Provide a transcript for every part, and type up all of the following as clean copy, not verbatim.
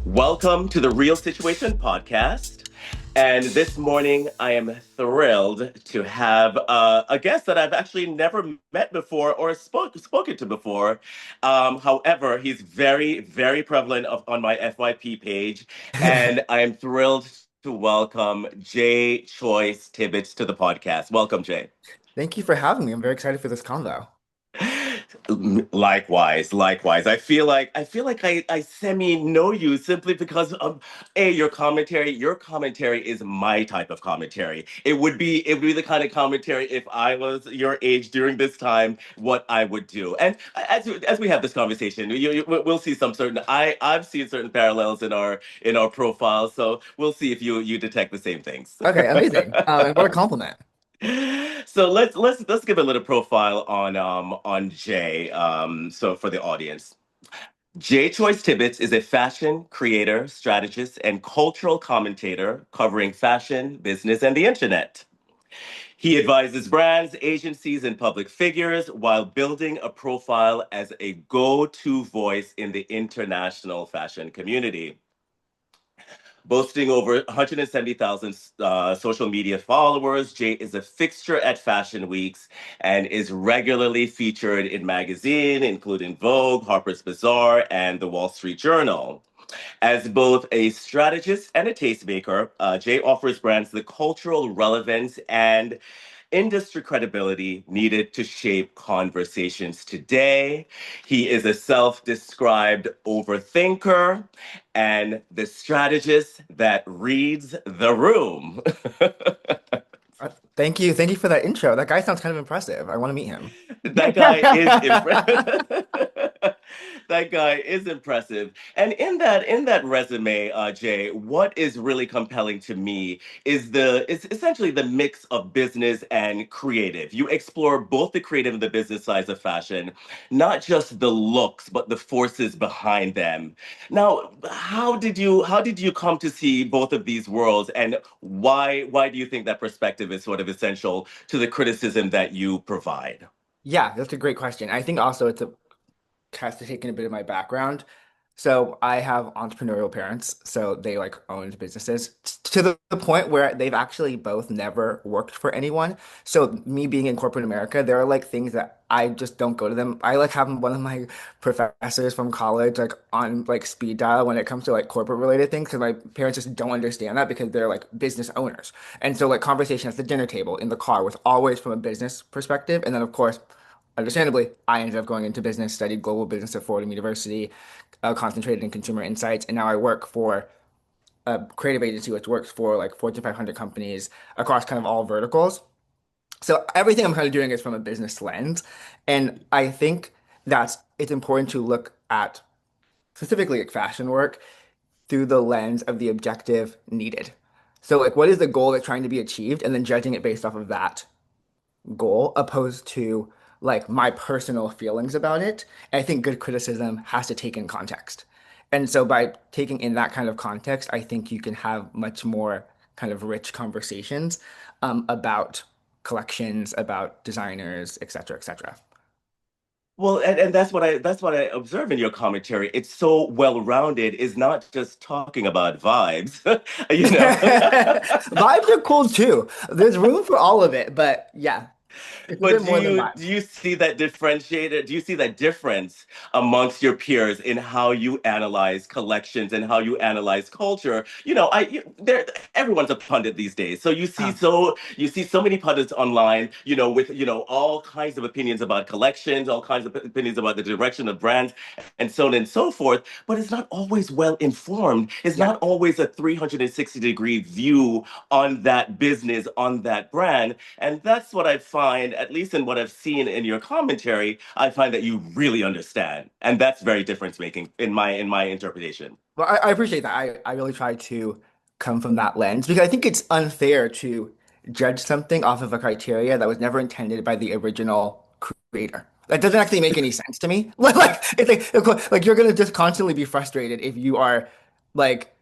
Welcome to the Real Situation podcast. And this morning, I am thrilled to have a guest that I've actually never met before or spoken to before. However, he's very, very prevalent on my FYP page. And I am thrilled to welcome Jay Choyce Tibbitts to the podcast. Welcome, Jay. Thank you for having me. I'm very excited for this convo. Likewise. I semi know you simply because of your commentary. Your commentary is my type of commentary. It would be the kind of commentary if I was your age during this time, what I would do. And as we have this conversation, we'll see some certain I've seen certain parallels in our profiles. So we'll see if you detect the same things. Okay, amazing. And what a compliment. So let's give a little profile on Jay. So for the audience, Jay Choice Tibbetts is a fashion creator, strategist, and cultural commentator covering fashion, business, and the internet. He advises brands, agencies, and public figures while building a profile as a go-to voice in the international fashion community. Boasting over 170,000 social media followers, Jay is a fixture at fashion weeks and is regularly featured in magazines, including Vogue, Harper's Bazaar, and the Wall Street Journal. As both a strategist and a tastemaker, Jay offers brands the cultural relevance and industry credibility needed to shape conversations today. He is a self described overthinker and the strategist that reads the room. Thank you. Thank you for that intro. That guy sounds kind of impressive. I want to meet him. That guy is impressive. That guy is impressive. And in that resume, Jay, what is really compelling to me is essentially the mix of business and creative. You explore both the creative and the business sides of fashion, not just the looks, but the forces behind them. Now, how did you come to see both of these worlds, and why do you think that perspective is sort of essential to the criticism that you provide? Yeah, that's a great question. I think also it's a has to take in a bit of my background. So I have entrepreneurial parents, so they like owned businesses to the point where they've actually both never worked for anyone. So me being in corporate America, there are like things that I just don't go to them. I like have one of my professors from college like on like speed dial when it comes to like corporate related things because my parents just don't understand that because they're like business owners. And so like conversation at the dinner table in the car was always from a business perspective. And then of course understandably, I ended up going into business, studied global business at Fordham University, concentrated in consumer insights, and now I work for a creative agency which works for like Fortune 500 companies across kind of all verticals. So everything I'm kind of doing is from a business lens, and I think that it's important to look at specifically like fashion work through the lens of the objective needed. So like what is the goal that's trying to be achieved, and then judging it based off of that goal opposed to like my personal feelings about it. I think good criticism has to take in context. And so by taking in that kind of context, I think you can have much more kind of rich conversations about collections, about designers, et cetera, et cetera. Well, and that's what I observe in your commentary. It's so well-rounded, is not just talking about vibes, you know. Vibes are cool too. There's room for all of it, but yeah, it's a But bit do more than you do vibes. you see that differentiated? Do you see that difference amongst your peers in how you analyze collections and how you analyze culture? There everyone's a pundit these days. So you see so many pundits online, with all kinds of opinions about collections, all kinds of opinions about the direction of brands, and so on and so forth. But it's not always well informed. It's Yeah. not always a 360-degree view on that business, on that brand. And that's what I find, at least in what I've seen in your commentary, I find that you really understand. And that's very difference making in my interpretation. Well, I appreciate that. I really try to come from that lens because I think it's unfair to judge something off of a criteria that was never intended by the original creator. That doesn't actually make any sense to me. Like it's like you're gonna just constantly be frustrated if you are like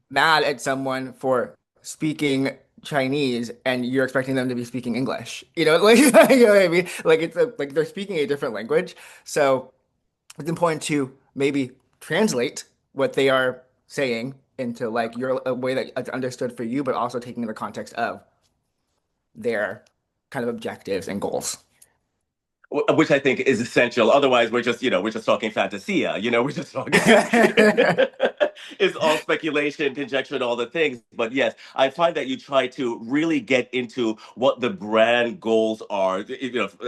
mad at someone for speaking Chinese and you're expecting them to be speaking English. Like you know what I mean? Like like they're speaking a different language. So it's important to maybe translate what they are saying into like your a way that it's understood for you, but also taking the context of their kind of objectives and goals. Which I think is essential. Otherwise, we're just talking fantasia. We're just talking. It's all speculation, conjecture, and all the things. But yes, I find that you try to really get into what the brand goals are,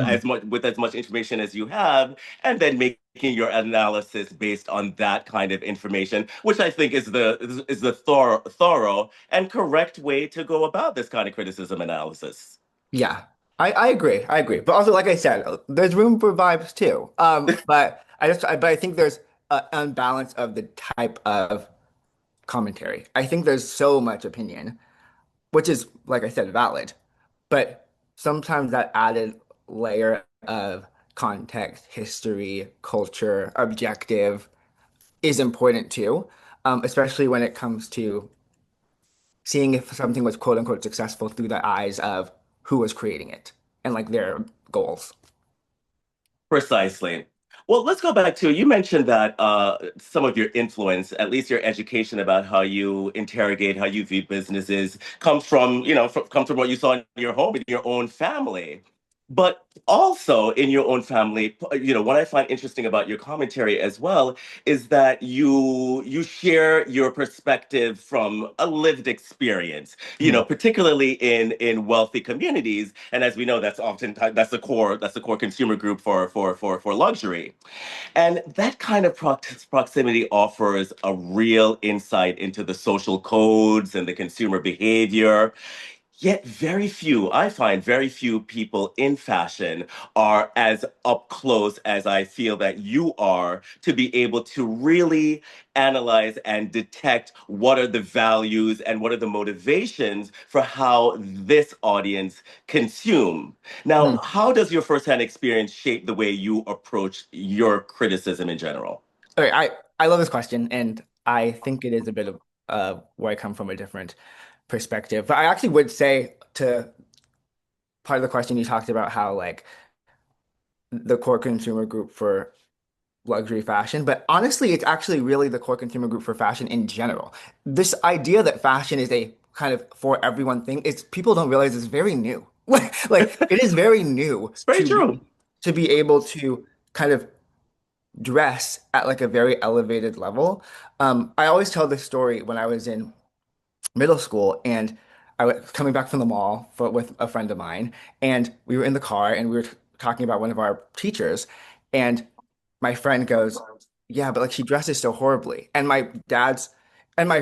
as much with as much information as you have, and then making your analysis based on that kind of information, which I think is the thorough and correct way to go about this kind of criticism analysis. Yeah, I agree. I agree. But also, like I said, there's room for vibes too. But I think there's an unbalance of the type of commentary. I think there's so much opinion, which is, like I said, valid. But sometimes that added layer of context, history, culture, objective is important too, especially when it comes to seeing if something was quote unquote successful through the eyes of who was creating it and like their goals. Precisely. Well, let's go back to you mentioned that some of your influence, at least your education about how you interrogate, how you view businesses, comes from, comes from what you saw in your home, in your own family. But also in your own family, what I find interesting about your commentary as well is that you share your perspective from a lived experience, Mhm. particularly in wealthy communities. And as we know, that's often that's the core consumer group for luxury. And that kind of proximity offers a real insight into the social codes and the consumer behavior. Yet I find very few people in fashion are as up close as I feel that you are to be able to really analyze and detect what are the values and what are the motivations for how this audience consume. Now, Hmm. how does your firsthand experience shape the way you approach your criticism in general? Okay, I love this question, and I think it is a bit of where I come from a different perspective. But I actually would say to part of the question you talked about how like the core consumer group for luxury fashion, but honestly, it's actually really the core consumer group for fashion in general. This idea that fashion is a kind of for everyone thing is people don't realize it's very new. Like it is very new It's very true. to be able to kind of dress at like a very elevated level. I always tell this story when I was in middle school and I was coming back from the mall with a friend of mine, and we were in the car and we were talking about one of our teachers, and my friend goes, "Yeah, but like she dresses so horribly." And my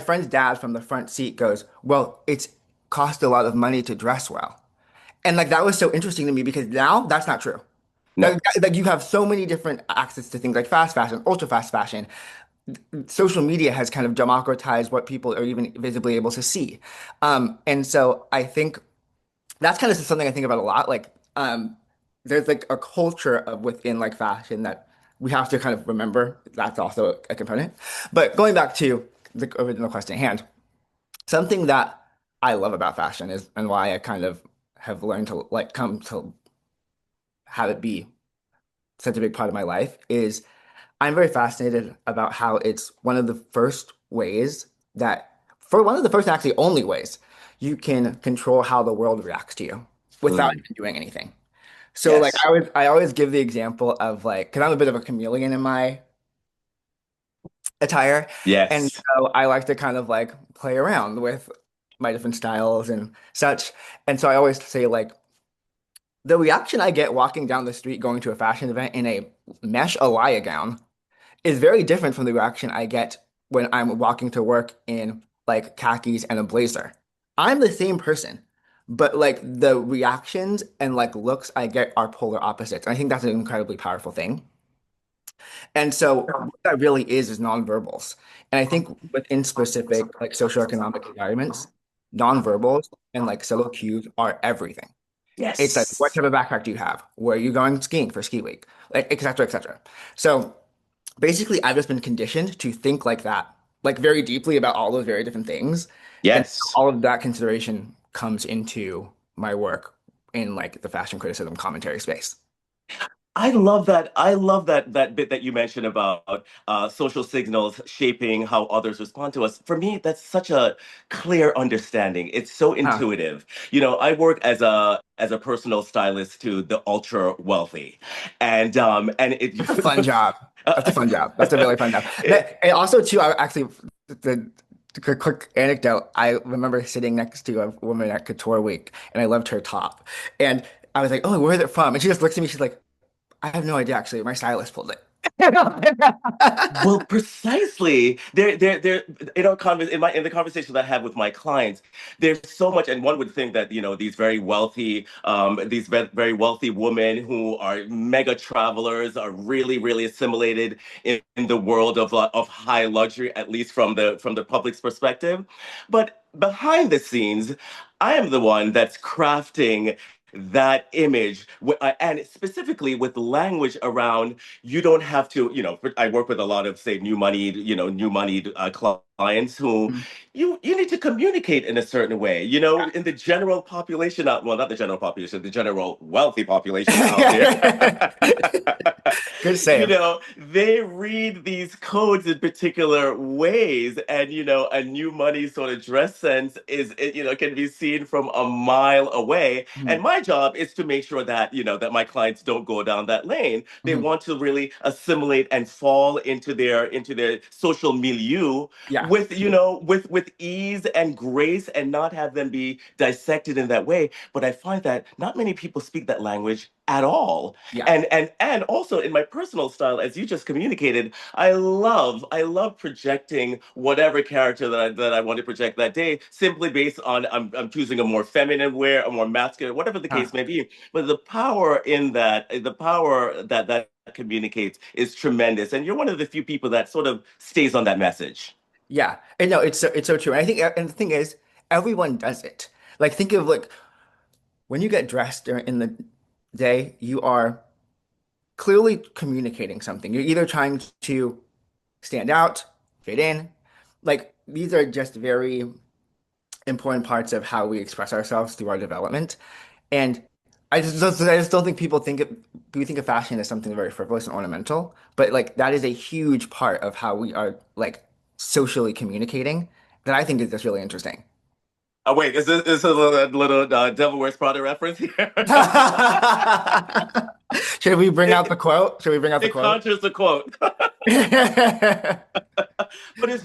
friend's dad from the front seat goes, "Well, it's cost a lot of money to dress well." And like that was so interesting to me because now that's not true. No. Like you have so many different access to things like fast fashion, ultra fast fashion. Social media has kind of democratized what people are even visibly able to see. And so I think that's kind of something I think about a lot. Like, there's like a culture of within like fashion that we have to kind of remember. That's also a component. But going back to the original question at hand, something that I love about fashion is, and why I kind of have learned to like come to have it be such a big part of my life is I'm very fascinated about how it's one of the first ways that, for one of the first and actually only ways, you can control how the world reacts to you without Mm. even doing anything. So like Yes. I always give the example of like, because I'm a bit of a chameleon in my attire, and Yes. so I like to kind of like play around with my different styles and such. And so I always say like the reaction I get walking down the street going to a fashion event in a mesh Alaya gown is very different from the reaction I get when I'm walking to work in like khakis and a blazer. I'm the same person, but like the reactions and like looks I get are polar opposites. And I think that's an incredibly powerful thing. And so what that really is nonverbals. And I think within specific like socioeconomic environments, nonverbals and like subtle cues are everything. It's like, what Yes. type of backpack do you have? Where are you going skiing for ski week? Like, et cetera, et cetera. So basically, I've just been conditioned to think like that, like very deeply about all those very different things. And Yes. all of that consideration comes into my work in like the fashion criticism commentary space. I love that. I love that bit that you mentioned about social signals shaping how others respond to us. For me, that's such a clear understanding. It's so Huh. intuitive. You know, I work as a personal stylist to the ultra wealthy, and it That's a fun job. That's a fun job. That's a really fun job. it, And also too, I actually the quick anecdote. I remember sitting next to a woman at Couture Week, and I loved her top. And I was like, "Oh, where is it from?" And she just looks at me. She's like, "I have no idea. Actually, my stylist pulled it." Well, precisely. There. In our in the conversation that I have with my clients, there's so much, and one would think that these very wealthy women who are mega travelers are really, really assimilated in the world of high luxury, at least from the public's perspective. But behind the scenes, I am the one that's crafting that image, and specifically with language around you don't have to, I work with a lot of, say, new money clients who Mhm. you need to communicate in a certain way. In the general population out, well, not the general population, the general wealthy population out there. Yeah. Good save. They read these codes in particular ways, and a new money sort of dress sense can be seen from a mile away. And Mhm. my job is to make sure that my clients don't go down that lane. They Mhm. want to really assimilate and fall into their social milieu Yeah. with ease and grace, and not have them be dissected in that way. But I find that not many people speak that language at all. Yeah. And also in my personal style, as you just communicated, I love projecting whatever character that I want to project that day, simply based on I'm choosing a more feminine wear, a more masculine, whatever the Huh. case may be. But the power that communicates is tremendous. And you're one of the few people that sort of stays on that message. Yeah. And no, it's so true. And I think and the thing is, everyone does it. Like think of like when you get dressed in the day, you are clearly communicating something. You're either trying to stand out, fit in. Like these are just very important parts of how we express ourselves through our development. And I just don't think we think of fashion as something very frivolous and ornamental, but like that is a huge part of how we are like socially communicating that I think is just really interesting. Oh wait, is this a little Devil Wears Prada reference here? Should we bring out it, the quote? Should we bring out the it quote? conjures the quote. But it's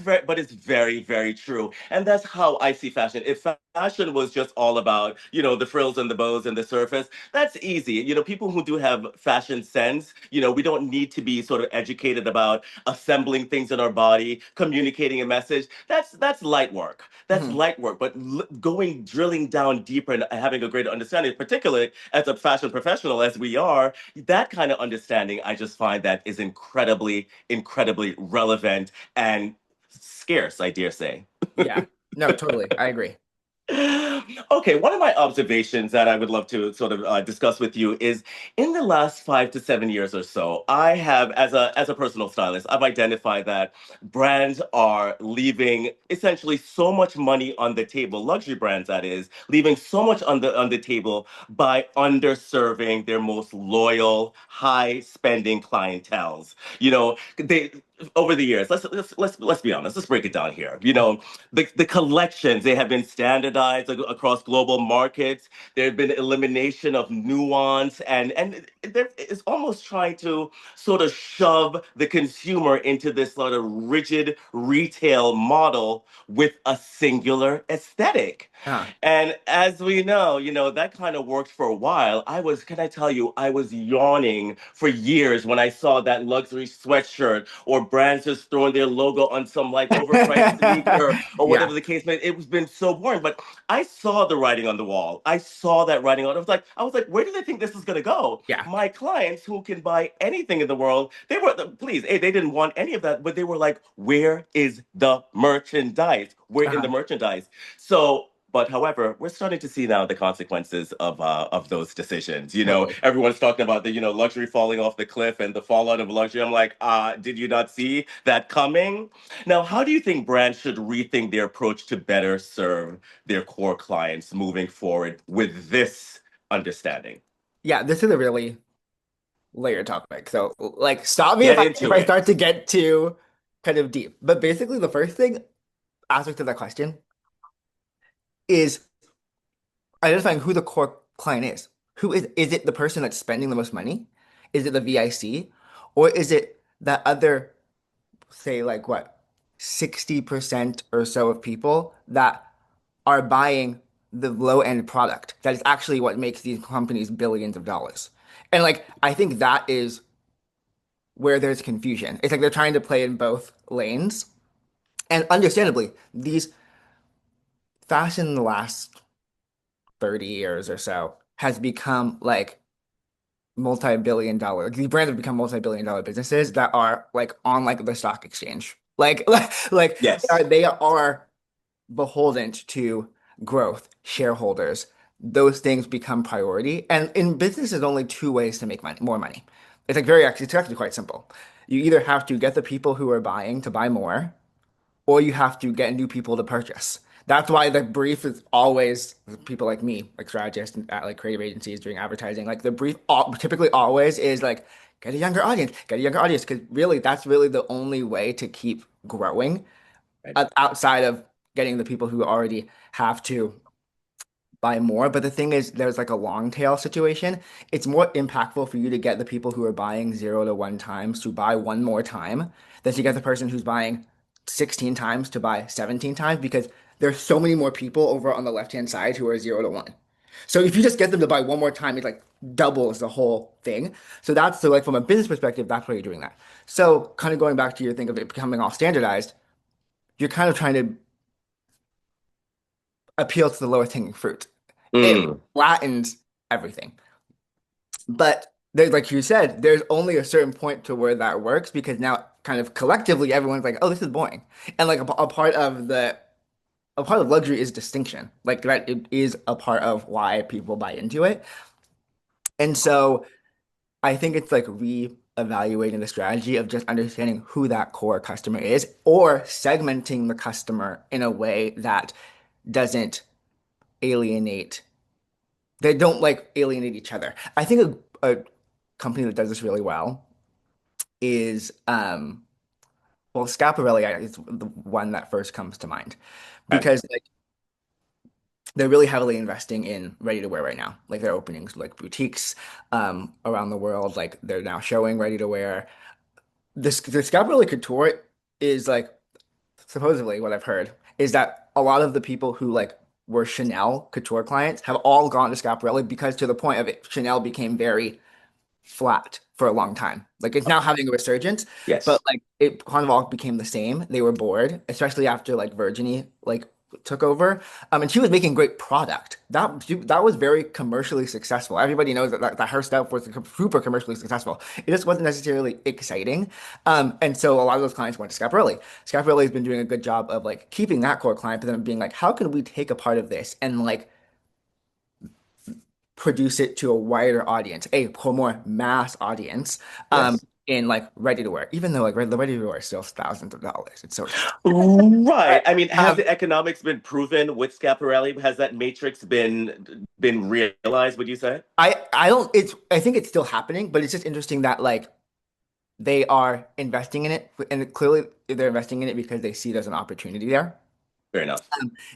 very, very true. And that's how I see fashion. If fashion was just all about, the frills and the bows and the surface, that's easy. People who do have fashion sense, we don't need to be sort of educated about assembling things in our body, communicating a message. That's light work. That's Mhm. light work. But drilling down deeper and having a greater understanding, particularly as a fashion professional as we are, that kind of understanding, I just find that is incredibly, incredibly relevant and scarce, I dare say. Yeah. No, totally. I agree. Okay, one of my observations that I would love to sort of discuss with you is in the last 5 to 7 years or so, I have, as a personal stylist, I've identified that brands are leaving essentially so much money on the table, luxury brands that is, leaving so much on the table by underserving their most loyal, high spending clientels. They over the years, let's be honest, let's break it down here. The collections, they have been standardized across global markets. There have been elimination of nuance, and there is almost trying to sort of shove the consumer into this sort of rigid retail model with a singular aesthetic. Uh, And as we know, that kind of worked for a while. Can I tell you, I was yawning for years when I saw that luxury sweatshirt or brands just throwing their logo on some like overpriced sneaker or yeah. whatever the case may. It was been so boring, but I saw the writing on the wall. I saw that writing on. I was like, where do they think this is gonna go? Yeah. My clients who can buy anything in the world, please, they didn't want any of that, but they were like, where is the merchandise? We're in the Uh, merchandise. But however, we're starting to see now the consequences of those decisions. totally. Everyone's talking about the luxury falling off the cliff and the fallout of luxury. I'm like, did you not see that coming? Now, how do you think brands should rethink their approach to better serve their core clients moving forward with this understanding? Yeah, this is a really layered topic. So like stop me Get if into I it. start to get too kind of deep. But basically the first thing aspect of that question is identifying who the core client is. Who is it the person that's spending the most money? Is it the VIC? Or is it that other, say like what, 60% or so of people that are buying the low end product that is actually what makes these companies billions of dollars. And like I think that is where there's confusion. It's like they're trying to play in both lanes. And understandably, these fashion in the last 30 years or so has become like multi-billion dollar. These brands have become multi-billion dollar businesses that are like on like the stock exchange. Like Yes. they are beholden to growth, shareholders. Those things become priority. And in business, there's only two ways to make money, more money. It's actually quite simple. You either have to get the people who are buying to buy more, or you have to get new people to purchase. That's why the brief is always people like me, like strategists and at like creative agencies doing advertising. Like the brief typically always is like get a younger audience, because really that's really the only way to keep growing Right. outside of getting the people who already have to buy more. But the thing is, there's like a long tail situation. It's more impactful for you to get the people who are buying 0 to 1 times to buy one more time than to get the person who's buying 16 times to buy 17 times, because there's so many more people over on the left-hand side who are 0 to 1. So if you just get them to buy one more time, it like doubles the whole thing. So like from a business perspective, that's why you're doing that. So kind of going back to your thing of it becoming all standardized, you're kind of trying to appeal to the lowest hanging fruit. It Mm, flattens everything. But there's, like you said, there's only a certain point to where that works, because now kind of collectively everyone's like, oh, this is boring. And like a part of luxury is distinction. Like that it is a part of why people buy into it. And so I think it's like re-evaluating the strategy of just understanding who that core customer is, or segmenting the customer in a way that doesn't alienate they don't like alienate each other. I think a company that does this really well is well, Schiaparelli is the one that first comes to mind, okay. because like they're really heavily investing in ready to wear right now. Like they're opening like boutiques around the world. Like they're now showing ready to wear. The Schiaparelli couture is like supposedly what I've heard is that a lot of the people who like were Chanel couture clients have all gone to Schiaparelli, because to the point of it, Chanel became very flat for a long time. Like it's now having a resurgence, but Yes. like it kind of all became the same. They were bored, especially after like Virginie like took over. And she was making great product. That was very commercially successful. Everybody knows that her stuff was super commercially successful. It just wasn't necessarily exciting. And so a lot of those clients went to Schiaparelli. Schiaparelli has been doing a good job of like keeping that core client, but then being like, how can we take a part of this and like produce it to a wider audience, a more mass audience, Yes. in like ready to wear, even though like the ready to wear is still thousands of dollars. It's so expensive. Right. But, I mean, have the economics been proven with Schiaparelli? Has that matrix been realized, would you say? I don't I think it's still happening, but it's just interesting that like they are investing in it, and clearly they're investing in it because they see there's an opportunity there. Fair enough.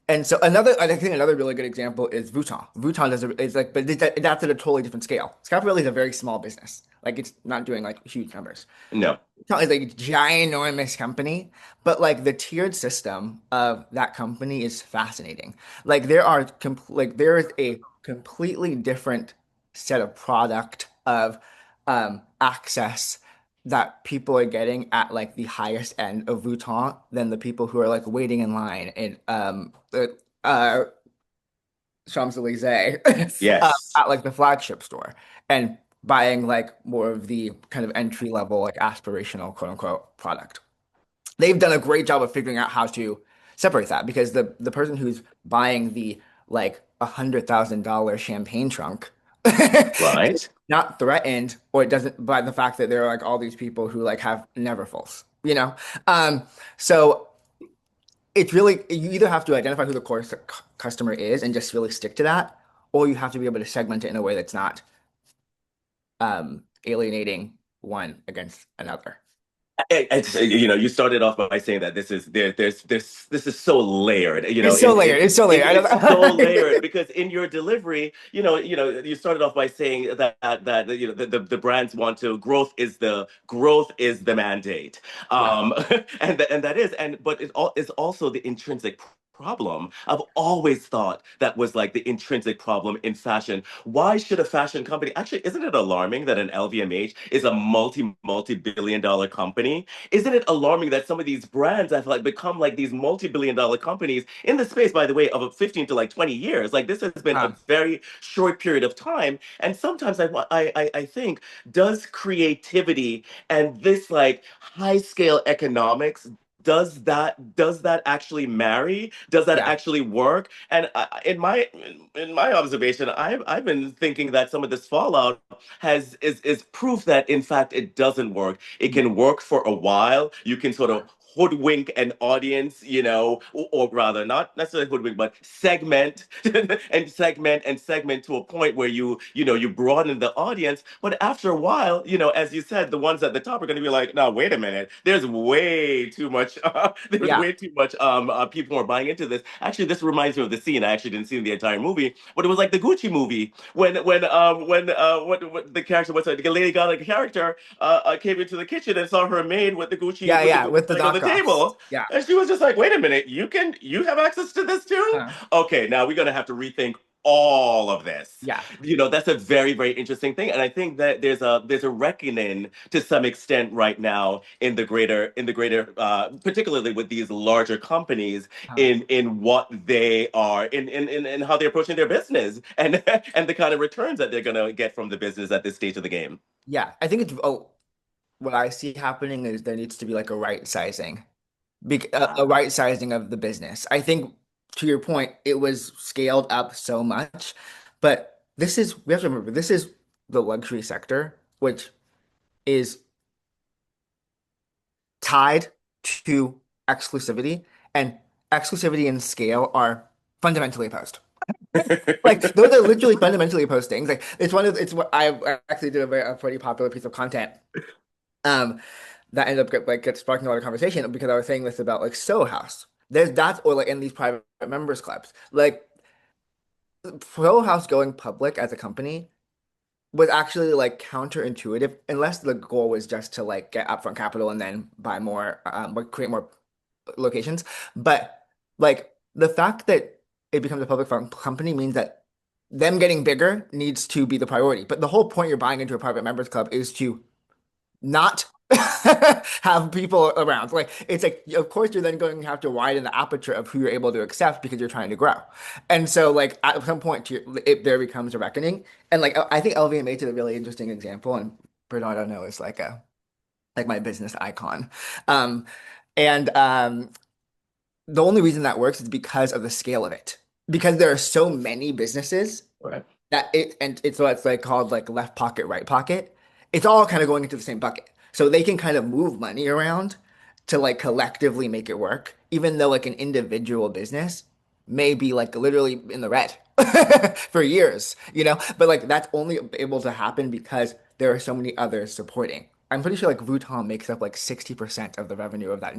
And so I think another really good example is Vuitton. Vuitton is like, but that's at a totally different scale. Schiaparelli is a very small business. Like it's not doing like huge numbers. No. It's like a ginormous company, but like the tiered system of that company is fascinating. Like there is a completely different set of product of access that people are getting at like the highest end of Vuitton than the people who are like waiting in line in uh Champs-Élysées Yes. at like the flagship store, and buying like more of the kind of entry level, like aspirational quote unquote product. They've done a great job of figuring out how to separate that, because the person who's buying the like $100,000 champagne trunk is Right. not threatened, or it doesn't, by the fact that there are like all these people who like have Neverfulls, you know? So it's really, you either have to identify who the core customer is and just really stick to that, or you have to be able to segment it in a way that's not alienating one against another. You started off by saying that this is so layered. It's so layered. It's so layered. I It's so layered don't. because in your delivery, you started off by saying that the brands want to growth is the mandate, Yeah. um, and that is but it all is also the intrinsic problem. I've always thought that was like the intrinsic problem in fashion. Why should a fashion company actually, isn't it alarming that an LVMH is a multi-billion dollar company? Isn't it alarming that some of these brands have like become like these multi-billion dollar companies in the space, by the way, of 15 to like 20 years? Like this has been a Huh. very short period of time. And sometimes I think, does creativity and this like high scale economics, does that actually marry? Does that Yeah. actually work? And in my observation, I've been thinking that some of this fallout is proof that in fact it doesn't work. It Mm. can work for a while. You can sort of hoodwink an audience, or rather not necessarily hoodwink, but segment and segment to a point where you broaden the audience. But after a while, as you said, the ones at the top are going to be like, no, wait a minute, there's way too much. There's Yeah. way too much. People are buying into this. Actually, this reminds me of the scene. I actually didn't see the entire movie, but it was like the Gucci movie when the character, what's the Lady Gaga character, came into the kitchen and saw her maid with the Gucci Yeah. with the Yeah. Gucci With the bag on the knockoffs. table, Yeah. and she was just like, "Wait a minute, you have access to this too? Huh. Okay, now we're gonna have to rethink all of this." Yeah. That's a very, very interesting thing, and I think that there's a reckoning to some extent right now particularly with these larger companies Huh. in what they are in how they're approaching their business and and the kind of returns that they're gonna get from the business at this stage of the game. Yeah. I think it's what I see happening is there needs to be like a right sizing. A Ah. right sizing of the business. I think to your point, it was scaled up so much, but we have to remember, this is the luxury sector, which is tied to exclusivity, and exclusivity and scale are fundamentally opposed. Like those are literally fundamentally opposed things. Like it's what I actually did a pretty popular piece of content um that ended up get sparking a lot of conversation because I was saying this about like Soho House. There's that or like in these private members clubs. Like Soho House going public as a company was actually like counterintuitive unless the goal was just to like get upfront capital and then buy more or create more locations. But like the fact that it becomes a public farm company means that them getting bigger needs to be the priority. But the whole point you're buying into a private members club is to not have people around. Like it's like of course you're then going to have to widen the aperture of who you're able to accept because you're trying to grow. And so like at some point there becomes a reckoning. And like I think LVMH is a really interesting example and Bernardo know is like my business icon. Um and the only reason that works is because of the scale of it. Because there are so many businesses Right. that it's what's like called like left pocket, right pocket. It's all kind of going into the same bucket. So they can kind of move money around to like collectively make it work, even though like an individual business may be like literally in the red for years, you know? But like that's only able to happen because there are so many others supporting. I'm pretty sure like Vuitton makes up like 60% of the revenue of that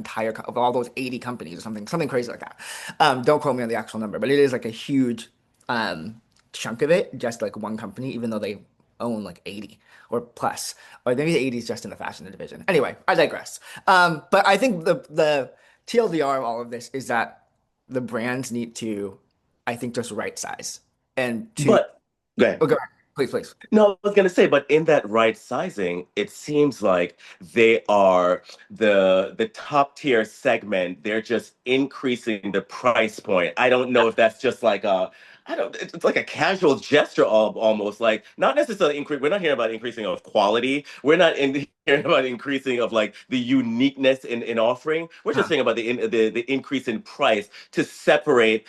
of all those 80 companies or something crazy like that. Don't quote me on the actual number, but it is like a huge um chunk of it, just like one company, even though they own like 80 or plus, or maybe the 80 is just in the fashion division. Anyway, I digress. But I think the TLDR of all of this is that the brands need to, I think, just right size and to, But go ahead. oh, go ahead. Please, please. No, I was gonna say, but in that right sizing, it seems like they are the top tier segment. They're just increasing the price point. I don't know if that's just like I don't. It's like a casual gesture, almost like not necessarily increase. We're not hearing about increasing of quality. We're not hearing about increasing of like the uniqueness in offering. We're just Huh, saying about the increase in price to separate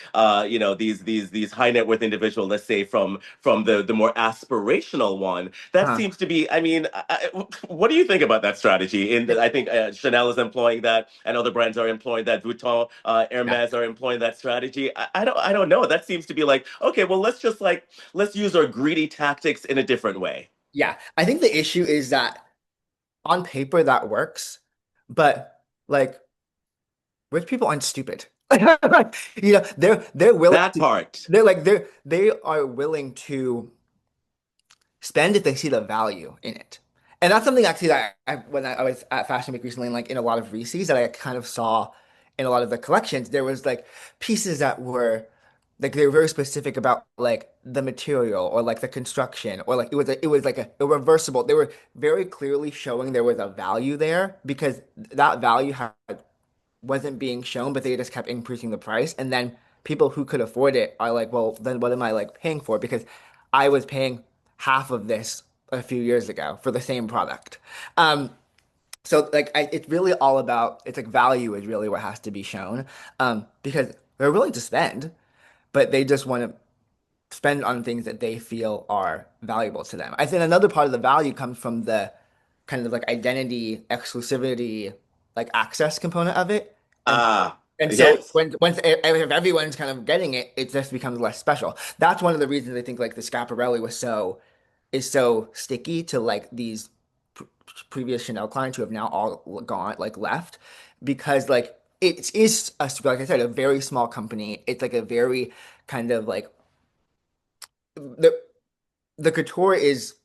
these high net worth individuals, let's say, from the more aspirational one. That huh. seems to be, I mean, what do you think about that strategy? I think Chanel is employing that, and other brands are employing that. Vuitton, Yeah. Hermes are employing that strategy. I don't know. That seems to be like, okay, well, let's use our greedy tactics in a different way. Yeah, I think the issue is that on paper that works, but like rich people aren't stupid. They're willing That to part. they are willing to spend if they see the value in it. And that's something actually that when I was at Fashion Week recently, and like in a lot of Reese's that I kind of saw in a lot of the collections, there was like pieces that were like they were very specific about like the material or like the construction or like it was like a reversible. They were very clearly showing there was a value there because that value had wasn't being shown, but they just kept increasing the price. And then people who could afford it are like, well, then what am I like paying for? Because I was paying half of this a few years ago for the same product. Um, so like it's really all about it's like value is really what has to be shown because they're willing to spend, but they just want to spend on things that they feel are valuable to them. I think another part of the value comes from the kind of like identity, exclusivity, like access component of it. And Ah, and so yes. when once if everyone's kind of getting it, it just becomes less special. That's one of the reasons I think like the Schiaparelli was so is so sticky to like these pr previous Chanel clients who have now all gone like left because like it is a, like I said a very small company. It's like a very kind of like the the couture is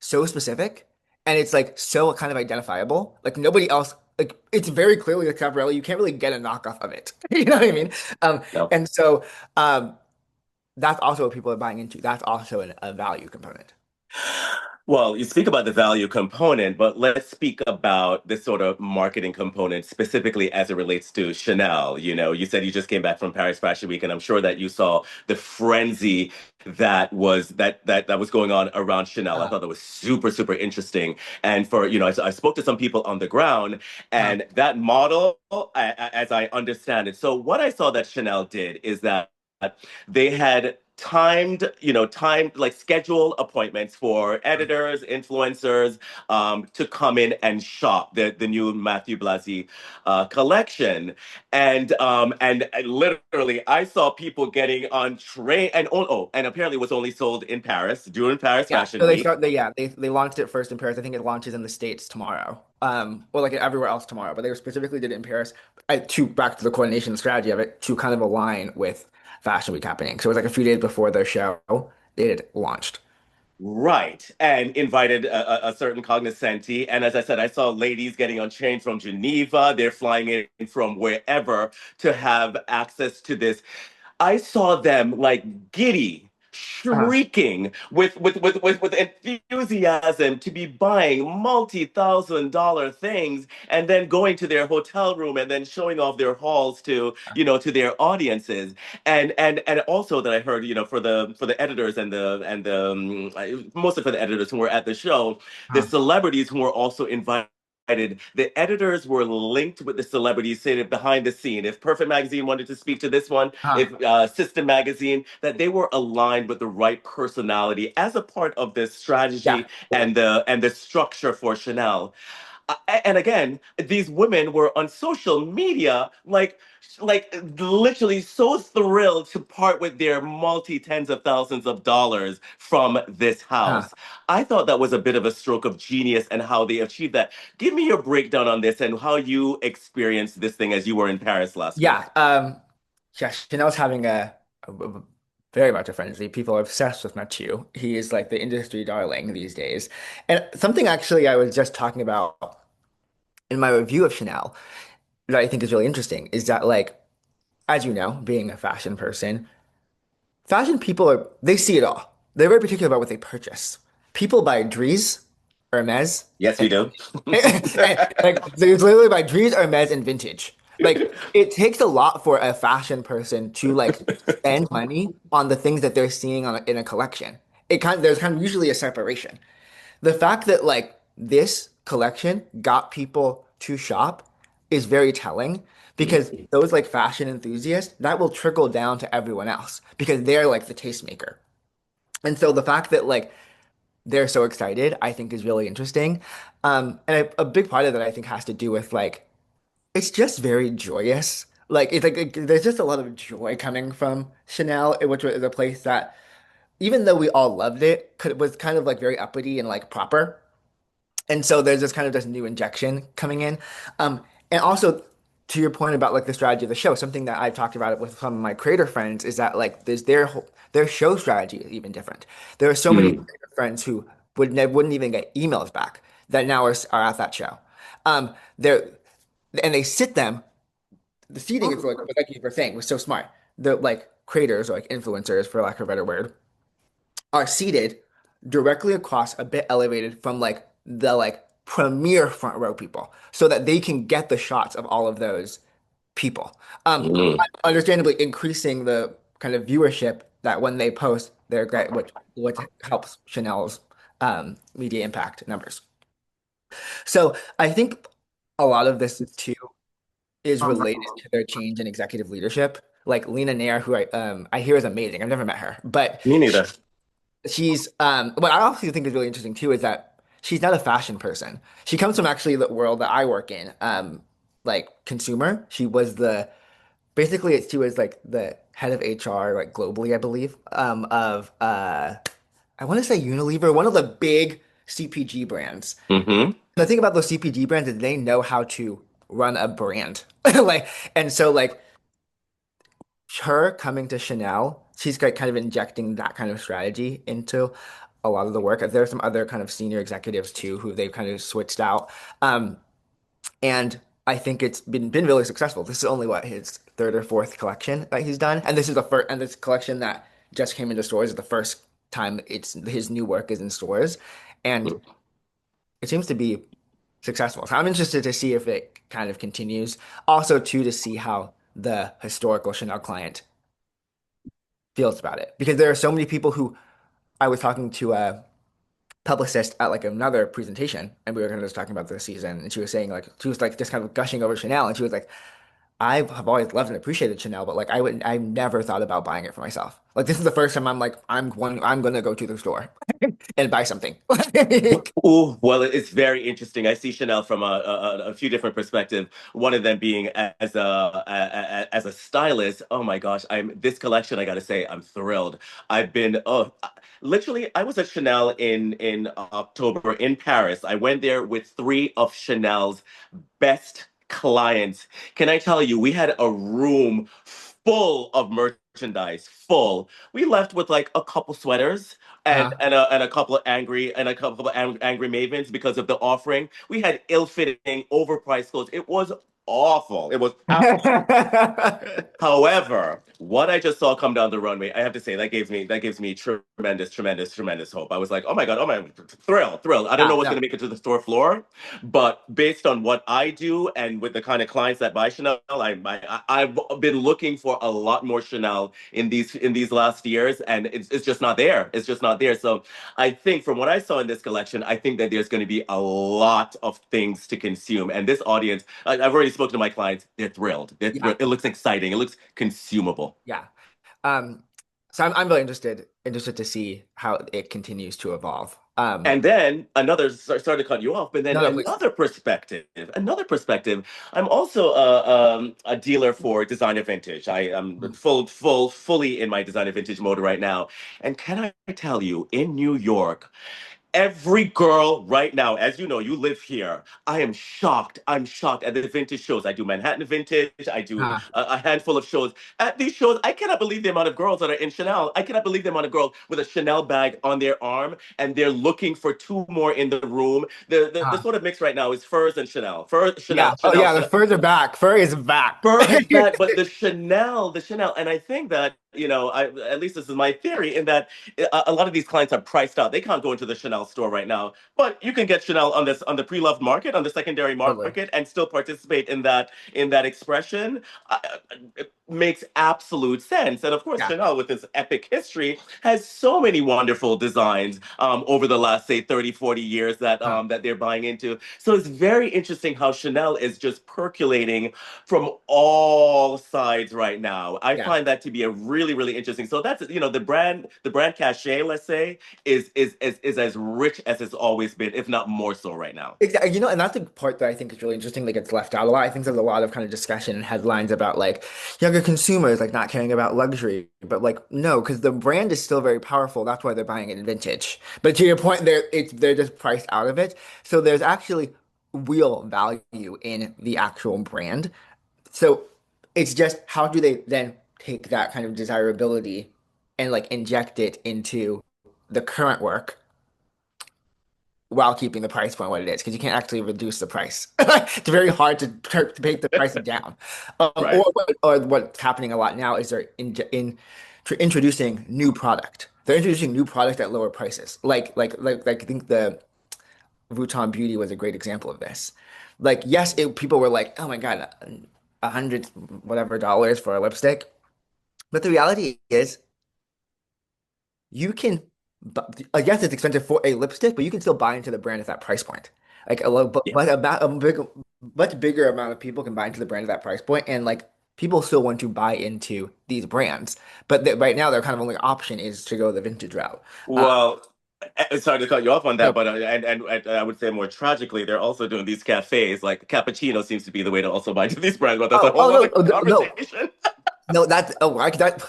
so specific and it's like so kind of identifiable. Like nobody else, like it's very clearly a Cabrella. You can't really get a knockoff of it. You know what I mean? Um, No. and so um, that's also what people are buying into. That's also a value component. Well, you speak about the value component, but let's speak about the sort of marketing component specifically as it relates to Chanel. You know, you said you just came back from Paris Fashion Week, and I'm sure that you saw the frenzy that was going on around Chanel. I Uh, thought that was super, super interesting. And for, I spoke to some people on the ground, uh, and that model, as I understand it. So what I saw that Chanel did is that they had timed like schedule appointments for editors, influencers, to come in and shop the new Matthew Blasey collection. And literally, I saw people getting on train and apparently it was only sold in Paris during Paris yeah. Fashion So Week. they launched it first in Paris. I think it launches in the States tomorrow. Or like everywhere else tomorrow. But they specifically did it in Paris to back to the coordination strategy of it to kind of align with Fashion Week happening. So it was like a few days before their show, they had launched. Right, and invited a certain cognoscenti. And as I said, I saw ladies getting on train from Geneva. They're flying in from wherever to have access to this. I saw them like giddy, Uh-huh. shrieking with enthusiasm to be buying multi-thousand-dollar things and then going to their hotel room and then showing off their hauls to their audiences. And also that I heard, for the editors and mostly for the editors who were at the show, the Uh-huh. celebrities who were also invited, the editors were linked with the celebrities sitting behind the scene. If Perfect Magazine wanted to speak to this one, Uh-huh. if System Magazine, that they were aligned with the right personality as a part of the Yeah. strategy and the structure for Chanel. And again, these women were on social media, like literally so thrilled to part with their multi tens of thousands of dollars from this Uh-huh. house. I thought that was a bit of a stroke of genius and how they achieved that. Give me your breakdown on this and how you experienced this thing as you were in Paris last week. Yeah. Yeah, Chanel's having a very much a frenzy. People are obsessed with Mathieu. He is like the industry darling these days. And something actually I was just talking about in my review of Chanel that I think is really interesting is that like, as you know, being a fashion person, fashion people they see it all. They're very particular about what they purchase. People buy Dries, Hermes, Yes, we and, do. and like they literally buy Dries, Hermes, and vintage. Like it takes a lot for a fashion person to like spend money on the things that they're seeing in a collection. There's kind of usually a separation. The fact that like this collection got people to shop is very telling because those like fashion enthusiasts, that will trickle down to everyone else because they're like the tastemaker. And so the fact that like they're so excited, I think is really interesting. And a big part of that I think has to do with like it's just very joyous. Like there's just a lot of joy coming from Chanel, which is a place that even though we all loved it, was kind of like very uppity and like proper. And so there's this kind of this new injection coming in. Um, and also to your point about like the strategy of the show, something that I've talked about it with some of my creator friends is that like their show strategy is even different. There are so many Mm. creator friends who wouldn't even get emails back that now are at that show. They're and they sit them. The seating is like you were saying was so smart. The like creators or like influencers, for lack of a better word, are seated directly across a bit elevated from like the like premier front row people so that they can get the shots of all of those people. Mm. Understandably increasing the kind of viewership that when they post their great, which helps Chanel's media impact numbers. So I think a lot of this too is related to their change in executive leadership. Like Lena Nair, who I hear is amazing. I've never met her, but Me neither. she's what I also think is really interesting too is that she's not a fashion person. She comes from actually the world that I work in, like consumer. She was the basically she was like the head of HR like globally, I believe, of I want to say Unilever, one of the big CPG brands. Hmm. The thing about those CPG brands is they know how to run a brand. Like and so like her coming to Chanel, she's like kind of injecting that kind of strategy into a lot of the work. There are some other kind of senior executives too who they've kind of switched out. Um, and I think it's been really successful. This is only what his third or fourth collection that he's done, and this is the first, and this collection that just came into stores is the first time it's his new work is in stores, and it seems to be successful. So I'm interested to see if it kind of continues. Also, too, to see how the historical Chanel client feels about it because there are so many people who I was talking to a publicist at like another presentation and we were kind of just talking about the season and she was like just kind of gushing over Chanel and she was like I have always loved and appreciated Chanel but like I never thought about buying it for myself. Like this is the first time I'm like I'm gonna go to the store and buy something. Oh, well, it's very interesting. I see Chanel from a few different perspectives. One of them being as a stylist. Oh my gosh, I'm this collection. I got to say, I'm thrilled. I've been literally. I was at Chanel in October in Paris. I went there with three of Chanel's best clients. Can I tell you, we had a room full of merchandise, full. We left with like a couple sweaters and a couple of angry mavens because of the offering. We had ill-fitting, overpriced clothes. It was awful. It was However, what I just saw come down the runway, I have to say that gives me tremendous hope. I was like, oh my God, oh my thrilled. I don't know Yeah, what's no, gonna make it to the store floor, but based on what I do and with the kind of clients that buy Chanel, I've been looking for a lot more Chanel in these last years, and it's just not there. It's just not there. So I think from what I saw in this collection, I think that there's going to be a lot of things to consume, and this audience, I've already spoken to my clients. They're thrilled. They're yeah, thrilled. It looks exciting. It looks consumable. yeah. Um, so I'm really interested to see how it continues to evolve. And then another, sorry to cut you off, but then No, no, please. another perspective. I'm also a dealer for designer vintage. I am Mhm. fully in my designer vintage mode right now. And can I tell you, in New York, every girl right now, as you know, you live here. I am shocked. I'm shocked at the vintage shows. I do Manhattan Vintage. I do Ah, a handful of shows. At these shows, I cannot believe the amount of girls that are in Chanel. I cannot believe the amount of girls with a Chanel bag on their arm, and they're looking for two more in the room. The ah. sort of mix right now is furs and Chanel. Furs, Yeah. Oh, Chanel, yeah. The Chanel. further back, fur is back. Fur is back, but the Chanel, and I think that, at least this is my theory, in that a lot of these clients are priced out. They can't go into the Chanel store right now, but you can get Chanel on the pre-loved market, on the secondary Totally. market, and still participate in that expression. It makes absolute sense. And of course, Yeah. Chanel, with its epic history, has so many wonderful designs over the last, say, 30, 40 years Ah, that they're buying into. So it's very interesting how Chanel is just percolating from all sides right now. I yeah. find that to be a really interesting. So that's, the brand cachet, let's say, is as rich as it's always been, if not more so right now. Exactly. And that's the part that I think is really interesting that gets left out a lot. I think there's a lot of kind of discussion and headlines about like younger younger consumers like not caring about luxury, but like no, because the brand is still very powerful. That's why they're buying it in vintage. But to your point, they're just priced out of it. So there's actually real value in the actual brand. So it's just how do they then take that kind of desirability and like inject it into the current work while keeping the price point what it is, because you can't actually reduce the price. It's very hard to make the price down. Right. Or what's happening a lot now is they're introducing new product. They're introducing new product at lower prices. Like I think the Vuitton Beauty was a great example of this. Like yes, people were like, oh my God, $100 whatever dollars for a lipstick. But the reality is you can, I guess it's expensive for a lipstick, but you can still buy into the brand at that price point. Like a low, but Yes. about much bigger amount of people can buy into the brand at that price point, and like people still want to buy into these brands. But right now, their kind of only option is to go the vintage route. Uh, Well, sorry to cut you off on no, that, but and I would say more tragically, they're also doing these cafes. Like cappuccino seems to be the way to also buy into these brands, but that's a whole other no, conversation. no, that's that.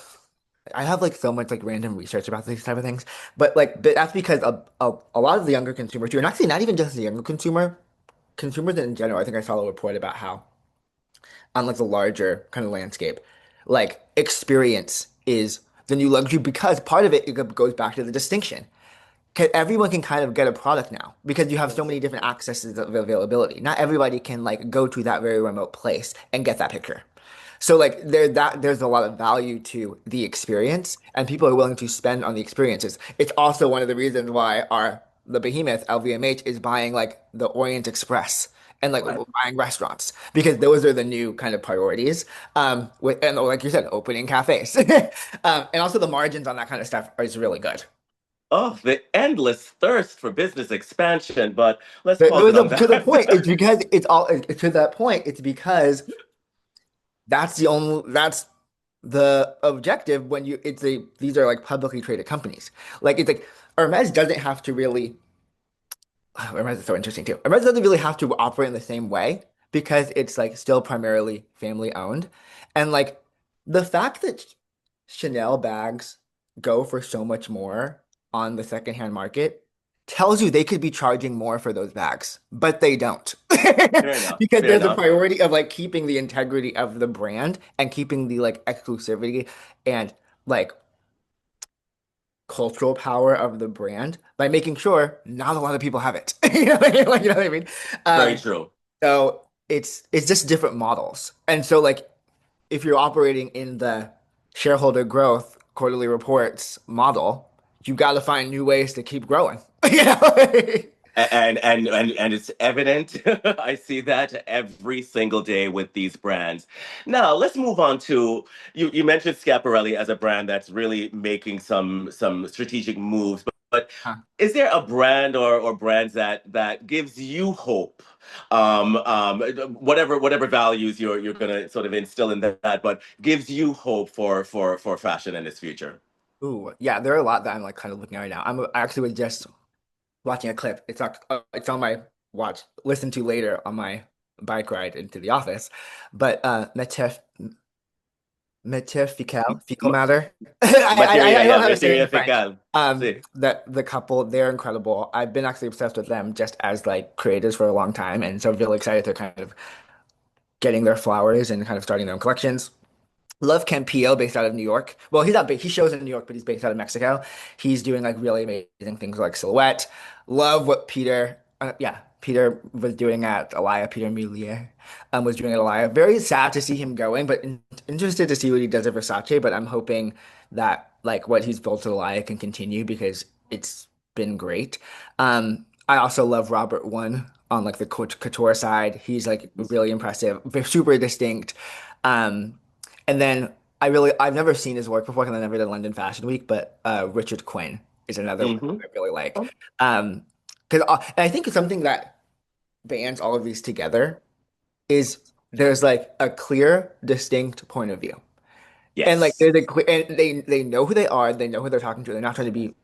I have like so much like random research about these type of things, but that's because a lot of the younger consumers too, and actually not even just the younger consumers in general. I think I saw a report about how on like the larger kind of landscape, like experience is the new luxury because part of it goes back to the distinction. 'Cause everyone can kind of get a product now because you have so Yes. many different accesses of availability. Not everybody can like go to that very remote place and get that picture. So like there's a lot of value to the experience and people are willing to spend on the experiences. It's also one of the reasons why our the behemoth LVMH is buying like the Orient Express and like Right. buying restaurants because those are the new kind of priorities. With and like you said, opening cafes. And also the margins on that kind of stuff is really good. Oh, the endless thirst for business expansion, but let's pause it on To the point, it's that. because it's all to that point, it's because that's the objective when you it's a these are like publicly traded companies. Like it's like Hermes doesn't have to really Hermes is so interesting too. Hermes doesn't really have to operate in the same way because it's like still primarily family owned. And like the fact that Chanel bags go for so much more on the secondhand market tells you they could be charging more for those bags, but they don't. Fair enough. Because Fair there's a enough. priority of like keeping the integrity of the brand and keeping the like exclusivity and like cultural power of the brand by making sure not a lot of people have it. You know what I mean? Very Um, true. so it's just different models. And so like if you're operating in the shareholder growth quarterly reports model, you got to find new ways to keep growing. You know? And it's evident. I see that every single day with these brands. Now let's move on to you. You mentioned Schiaparelli as a brand that's really making some strategic moves. But Huh. is there a brand or brands that gives you hope? Whatever values you're gonna sort of instill in that, but gives you hope for fashion in its future. Ooh, yeah, there are a lot that I'm like kind of looking at right now. I actually was just watching a clip. It's on my watch, listen to later on my bike ride into the office. But fecal M- matter. Materia, I don't yeah, know how to say it materia in French. fecal. See. That the couple, they're incredible. I've been actually obsessed with them just as like creators for a long time, and so really excited to kind of getting their flowers and kind of starting their own collections. Love Campillo, based out of New York. Well, he's not big. He shows in New York, but he's based out of Mexico. He's doing like really amazing things like silhouette. Love what Peter was doing at Alaya. Peter Mulier, was doing at Alaya. Very sad to see him going, but interested to see what he does at Versace. But I'm hoping that like what he's built at Alaya can continue because it's been great. I also love Robert One on like the couture side. He's like really impressive, super distinct. Um, and then I've never seen his work before because I never did London Fashion Week, but Richard Quinn is another one Hmm. I really like. Um, and I think something that bands all of these together is there's like a clear, distinct point of view. And like Yes. there's a clear, and they know who they are, they know who they're talking to. They're not trying to be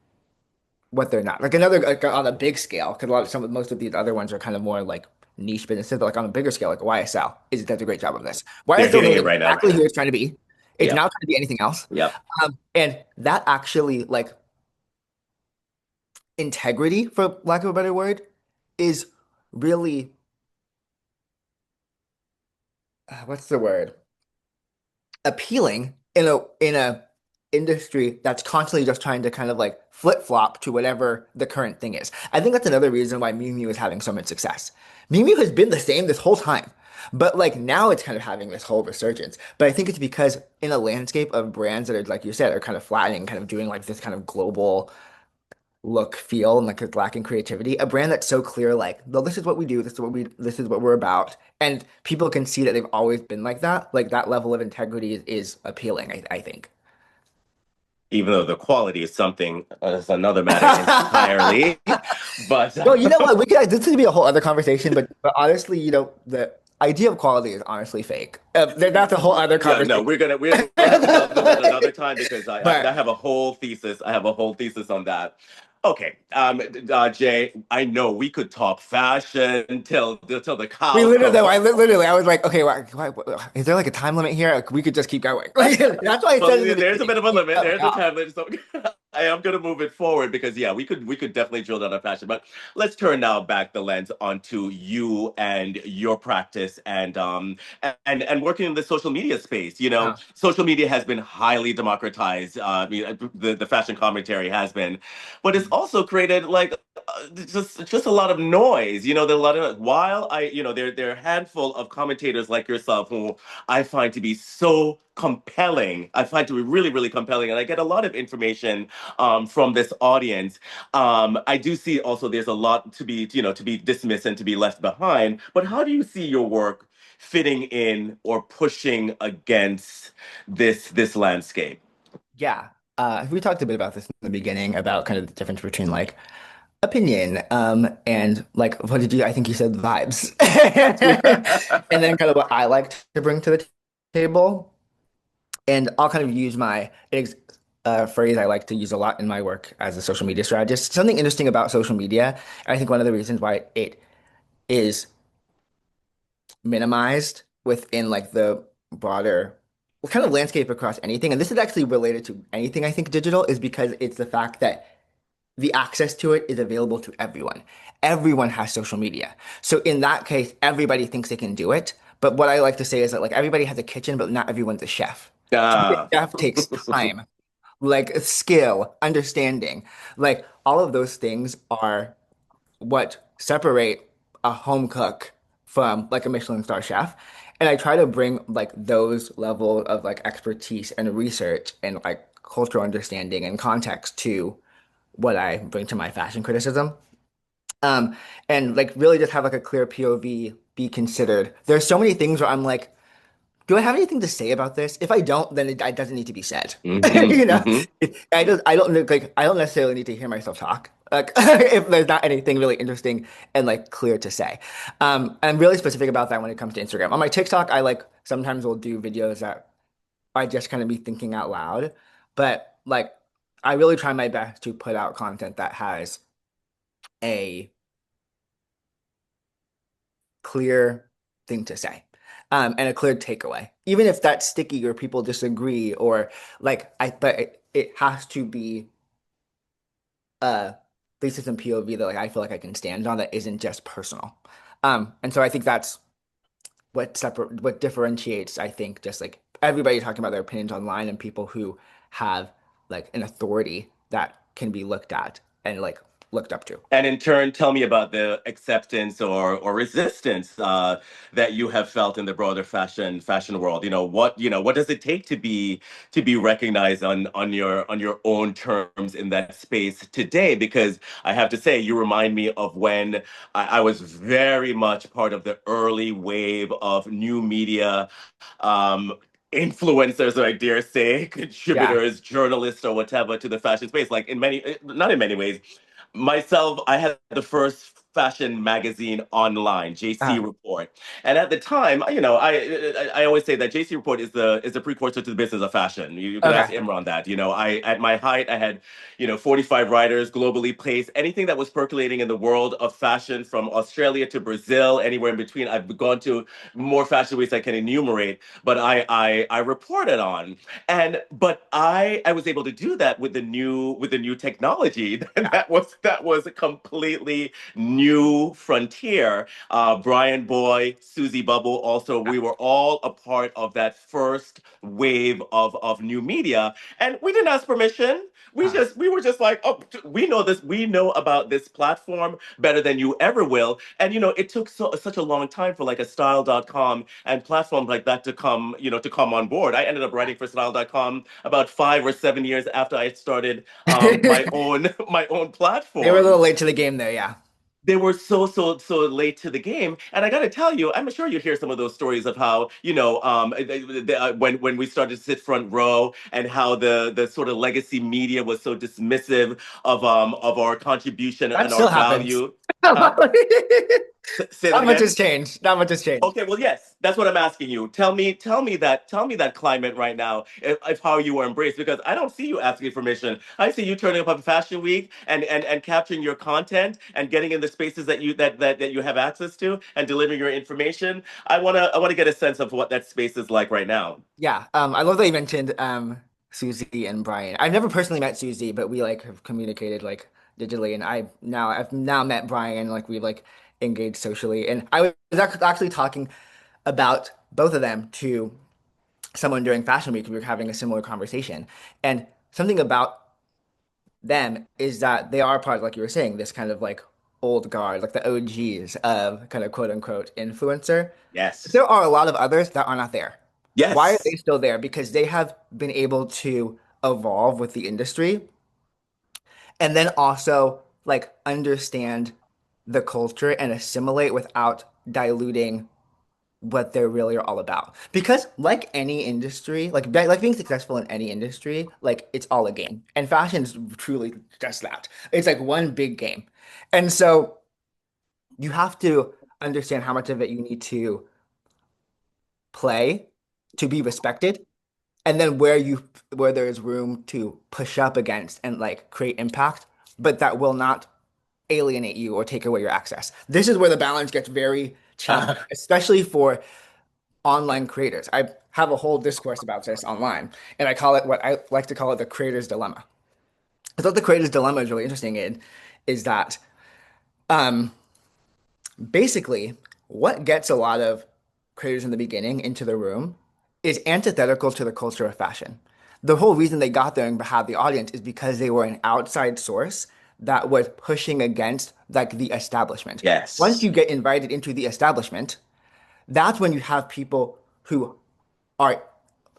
what they're not. Like another like on a big scale, because most of these other ones are kind of more like niche businesses, but like on a bigger scale, like YSL does a great job of this. They're YSL hitting knows it right now. exactly who it's trying to be. It's now Yep. trying to be anything else. Yep. And that actually, like, integrity, for lack of a better word, is really, what's the word? Appealing in a industry that's constantly just trying to kind of like flip-flop to whatever the current thing is. I think that's another reason why Miu is having so much success. Miu has been the same this whole time, but like now it's kind of having this whole resurgence. But I think it's because in a landscape of brands that are, like you said, are kind of flattening, kind of doing like this kind of global look, feel, and like it's lacking creativity. A brand that's so clear, like, well, this is what we do, this is what we're about, and people can see that they've always been like that. Like that level of integrity is appealing, I think. Even though the quality is something is another matter entirely. But No, you know what? We could this could be a whole other conversation, but honestly, the idea of quality is honestly fake. That's a whole other yeah, no, conversation. we'll have to delve into that another time because I But have a whole thesis. I have a whole thesis on that. Okay, Jay, I know we could talk fashion till the we cows literally, come though, home. I was like, okay, is there like a time limit here? Like, we could just keep going. Like, that's why I Well, said in the there's a beginning, bit of a you limit. cut me There's a off. time limit. So I am going to move it forward because yeah, we could definitely drill down on fashion. But let's turn now back the lens onto you and your practice and working in the social media space. You know, Uh, social media has been highly democratized. I mean, the fashion commentary has been, but it's also created like just a lot of noise. You know, there are a lot of while I you know there are a handful of commentators like yourself who I find to be so compelling. I find to be really, really compelling, and I get a lot of information from this audience. I do see also there's a lot to be dismissed and to be left behind. But how do you see your work fitting in or pushing against this landscape? yeah. We talked a bit about this in the beginning about kind of the difference between like opinion, and like what did you I think you said vibes. And then kind of what I like to bring to the table. And I'll kind of use my phrase I like to use a lot in my work as a social media strategist. Something interesting about social media, I think one of the reasons why it is minimized within like the broader kind of landscape across anything, and this is actually related to anything I think digital, is because it's the fact that the access to it is available to everyone. Everyone has social media. So in that case, everybody thinks they can do it. But what I like to say is that like everybody has a kitchen, but not everyone's a chef. To be Ah. a chef takes time, like skill, understanding. Like all of those things are what separate a home cook from like a Michelin star chef. And I try to bring like those level of like expertise and research and like cultural understanding and context to what I bring to my fashion criticism. Um, and like really just have like a clear POV, be considered. There's so many things where I'm like, do I have anything to say about this? If I don't, then it doesn't need to be said. Hmm. You know, Hmm. I don't look like I don't necessarily need to hear myself talk. Like if there's not anything really interesting and like clear to say. I'm really specific about that when it comes to Instagram. On my TikTok, I like sometimes will do videos that I just kind of be thinking out loud, but like I really try my best to put out content that has a clear thing to say, and a clear takeaway. Even if that's sticky or people disagree or but it has to be a thesis and POV that like I feel like I can stand on that isn't just personal. And so I think that's what differentiates, I think, just like everybody talking about their opinions online and people who have like an authority that can be looked at and like looked up to. And in turn, tell me about the acceptance or resistance that you have felt in the broader fashion world. What does it take to be recognized on your own terms in that space today? Because I have to say, you remind me of when I was very much part of the early wave of new media influencers, I dare say, Yeah. contributors, journalists, or whatever to the fashion space. Like in many, not in many ways myself, I had the first fashion magazine online, JC Uh, Report. And at the time, I always say that JC Report is the precursor to the business of fashion. You could ask okay. Imran that. I at my height, I had 45 writers globally placed. Anything that was percolating in the world of fashion, from Australia to Brazil, anywhere in between. I've gone to more fashion weeks I can enumerate, but I reported on. And but I was able to do that with the new technology. Yeah. That was a completely new frontier. Brian Boy, Susie Bubble, also, Yeah. we were all a part of that first wave of new media, and we didn't ask permission. Uh, We were just like, oh, we know this, we know about this platform better than you ever will. And it took such a long time for like a style.com and platforms like that to come, to come on board. I ended up writing for style.com about 5 or 7 years after I started my they own my own were a platform. little late to the game there, yeah. They were so late to the game, and I got to tell you, I'm sure you'd hear some of those stories of how when we started to sit front row, and how the sort of legacy media was so dismissive of our contribution That and our still happens. value. Not Huh? Say that much again. has changed. Not much has changed. Okay, well, yes, that's what I'm asking you. Tell me that climate right now, if how you were embraced, because I don't see you asking permission. I see you turning up at Fashion Week and capturing your content and getting in the spaces that you have access to and delivering your information. I wanna get a sense of what that space is like right now. Yeah. I love that you mentioned Susie and Brian. I've never personally met Susie, but we like have communicated like digitally, and I've now met Brian, like we've like engaged socially. And I was actually talking about both of them to someone during Fashion Week. We were having a similar conversation. And something about them is that they are part of, like you were saying, this kind of like old guard, like the OGs of kind of quote unquote influencer. Yes. There are a lot of others that are not there. Why are they Yes. still there? Because they have been able to evolve with the industry and then also like understand the culture and assimilate without diluting what they really are all about. Because like any industry, like being successful in any industry, like it's all a game. And fashion is truly just that. It's like one big game. And so you have to understand how much of it you need to play to be respected, and then where there is room to push up against and like create impact, but that will not alienate you or take away your access. This is where the balance gets very challenging, especially for online creators. I have a whole discourse about this online, and I call it what I like to call it the creator's dilemma. I thought the creator's dilemma is really interesting in is that um, basically what gets a lot of creators in the beginning into the room is antithetical to the culture of fashion. The whole reason they got there and had the audience is because they were an outside source that was pushing against like the establishment. Once Yes. you get invited into the establishment, that's when you have people who are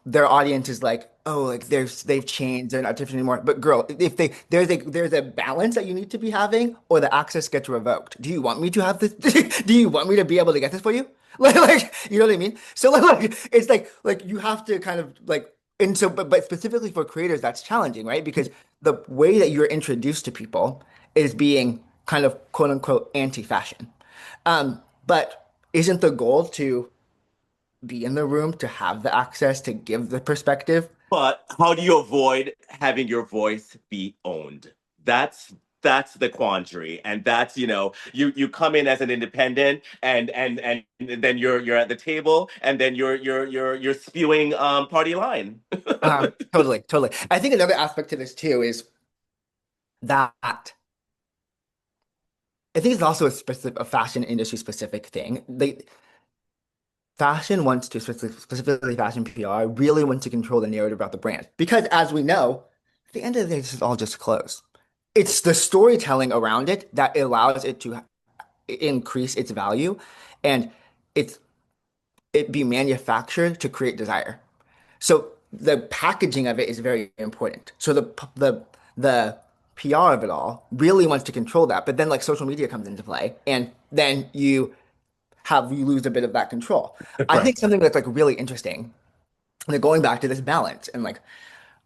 their audience is like, oh, like they've changed, they're not different anymore. But girl, if they there's a balance that you need to be having, or the access gets revoked. Do you want me to have this? Do you want me to be able to get this for you? Like you know what I mean? So it's like you have to kind of like and so but specifically for creators, that's challenging, right? Because the way that you're introduced to people is being kind of quote unquote anti-fashion. But isn't the goal to be in the room to have the access to give the perspective. But how do you avoid having your voice be owned? That's that's the quandary, and that's you come in as an independent, and then you're at the table, and then you're spewing party line. Totally, totally. I think another aspect to this too is that I think it's also a fashion industry specific thing. Fashion wants to specifically fashion PR really wants to control the narrative about the brand because as we know, at the end of the day, this is all just clothes. It's the storytelling around it that allows it to increase its value and it's it be manufactured to create desire. So the packaging of it is very important. So the PR of it all really wants to control that. But then like social media comes into play, and then you lose a bit of that control. I Right. think something that's like really interesting, and going back to this balance, and like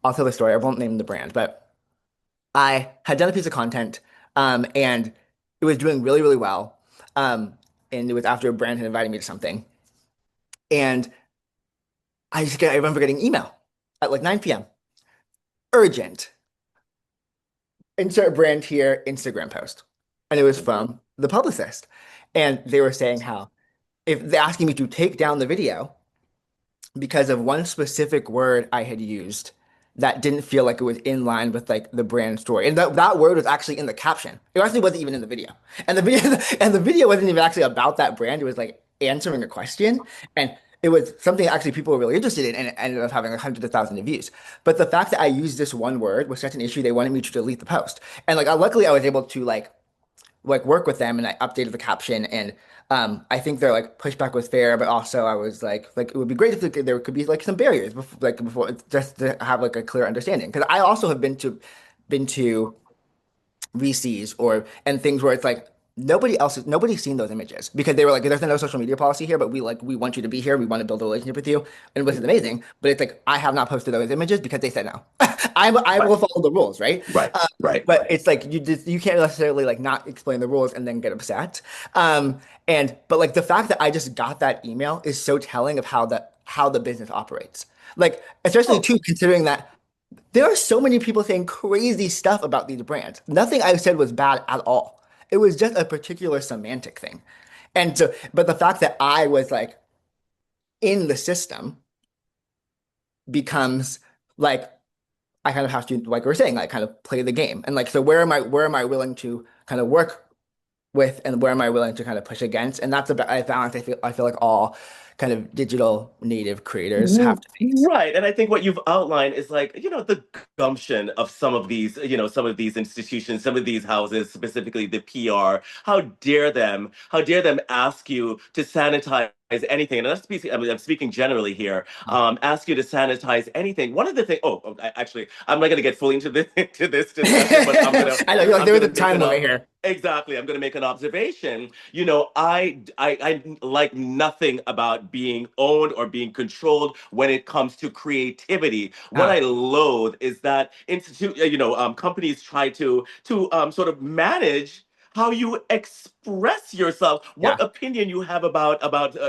I'll tell the story. I won't name the brand, but I had done a piece of content, and It was doing really, really well. Um, and it was after a brand had invited me to something. And I remember getting email at like 9 p.m. Urgent. Insert brand here, Instagram post. And it was from the publicist. And they were saying how if they're asking me to take down the video because of one specific word I had used that didn't feel like it was in line with like the brand story. And that word was actually in the caption. It actually wasn't even in the video. And the video and the video wasn't even actually about that brand. It was like answering a question. And it was something actually people were really interested in, and it ended up having like hundreds of thousands of views. But the fact that I used this one word was such an issue, they wanted me to delete the post. And like luckily I was able to like work with them and I updated the caption and I think their like pushback was fair, but also I was like it would be great if there could be like some barriers before, like before just to have like a clear understanding. Because I also have been to VCs or and things where it's like nobody's seen those images because they were like there's no social media policy here, but we want you to be here, we want to build a relationship with you, and which is amazing. But it's like I have not posted those images because they said no. I Right, will follow the rules, right? right, right. But it's like you can't necessarily like not explain the rules and then get upset. But like the fact that I just got that email is so telling of how the business operates. Like especially Oh, too considering that there are so many people saying crazy stuff about these brands. Nothing I said was bad at all. It was just a particular semantic thing. And so, but the fact that I was like in the system becomes like I kind of have to, like we were saying, like kind of play the game. And like, so where am I willing to kind of work with and where am I willing to kind of push against? And that's a balance I feel like all kind of digital native creators have to face. Right. And I think what you've outlined is like, the gumption of some of these institutions, some of these houses, specifically the PR. How dare them ask you to sanitize anything. And I'm speaking generally here, ask you to sanitize anything. One of the things, actually, I'm not going to get fully into this discussion, but I know you're like I'm there was going a to make time an limit up. here. Exactly. I'm going to make an observation. I like nothing about being owned or being controlled when it comes to creativity. What I Ah, loathe is that companies try to sort of manage how you express yourself, what yeah. opinion you have about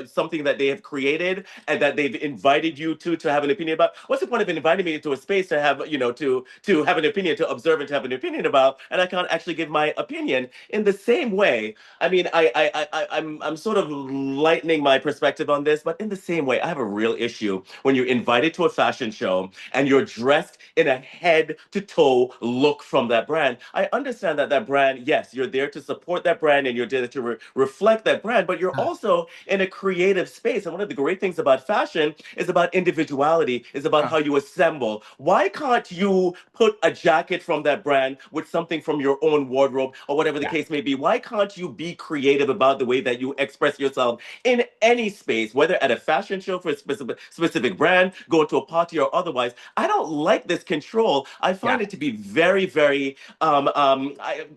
something that they have created and that they've invited you to have an opinion about. What's the point of inviting me into a space to have to have an opinion, to observe and to have an opinion about, and I can't actually give my opinion in the same way? I mean, I'm sort of lightening my perspective on this, but in the same way, I have a real issue when you're invited to a fashion show and you're dressed in a head to toe look from that brand. I understand that brand, yes, you're there to support that brand and you're there to reflect that brand, but you're Ah, also in a creative space. And one of the great things about fashion is about individuality, is about ah, how you assemble. Why can't you put a jacket from that brand with something from your own wardrobe or whatever the yeah. case may be? Why can't you be creative about the way that you express yourself in any space, whether at a fashion show for a specific brand, going to a party or otherwise? I don't like this control. I find Yeah. it to be very, very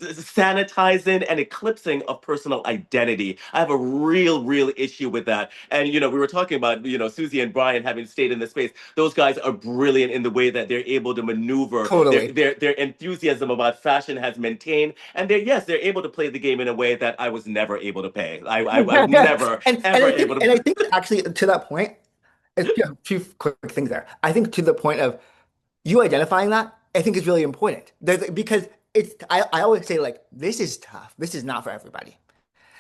sanitizing and eclipsing of personal identity. I have a real issue with that. And we were talking about Susie and Brian having stayed in the space. Those guys are brilliant in the way that they're able to maneuver. Totally. Their enthusiasm about fashion has maintained, and they're able to play the game in a way that I was never able to pay. I was never And ever I able think to. and I think that actually to that point, two quick things there. I think to the point of you identifying that, I think is really important. Because I always say like this is tough. This is not for everybody.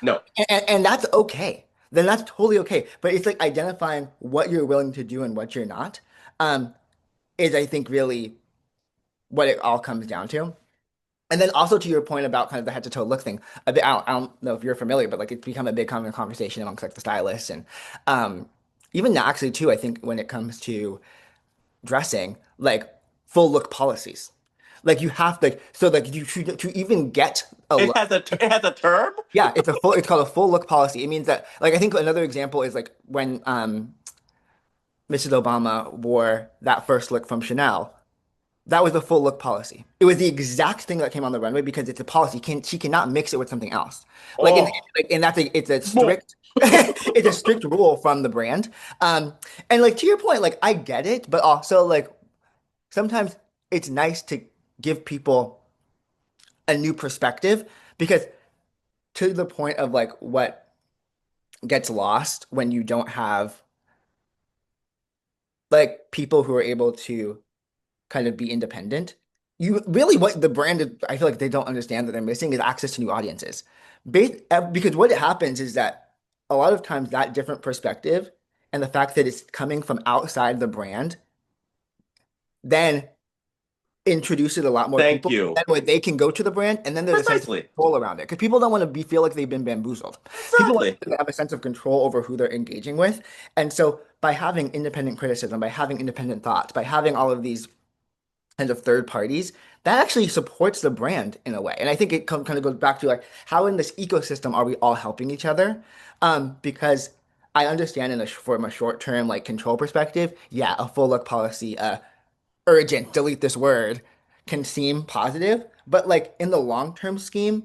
No. And that's okay. Then that's totally okay. But it's like identifying what you're willing to do and what you're not, um, is I think really what it all comes down to. And then also to your point about kind of the head to toe look thing, a bit, I don't know if you're familiar, but like it's become a big common conversation amongst like the stylists and um, even now actually too, I think when it comes to dressing, like full look policies. Like you have to, so like you to even get a It look. has a term. Yeah, it's called a full look policy. It means that like I think another example is like when Mrs. Obama wore that first look from Chanel. That was the full look policy. It was the exact thing that came on the runway because it's a policy. She cannot mix it with something else. Oh. And it's a More. strict it's a strict rule from the brand. And like to your point, like I get it, but also like sometimes it's nice to give people a new perspective because to the point of like what gets lost when you don't have like people who are able to kind of be independent. You really what the brand is, I feel like they don't understand that they're missing is access to new audiences. Because what happens is that a lot of times that different perspective and the fact that it's coming from outside the brand then introduces a lot more Thank people. you. That way they can go to the brand and then there's a sense of Precisely. control around it. Because people don't want to be feel like they've been bamboozled. People want Exactly. to have a sense of control over who they're engaging with. And so by having independent criticism, by having independent thoughts, by having all of these kind of third parties, that actually supports the brand in a way. And I think it kind of goes back to like how in this ecosystem are we all helping each other? Because I understand from a short term like control perspective, yeah, a full look policy, urgent, delete this word, can seem positive, but like in the long term scheme,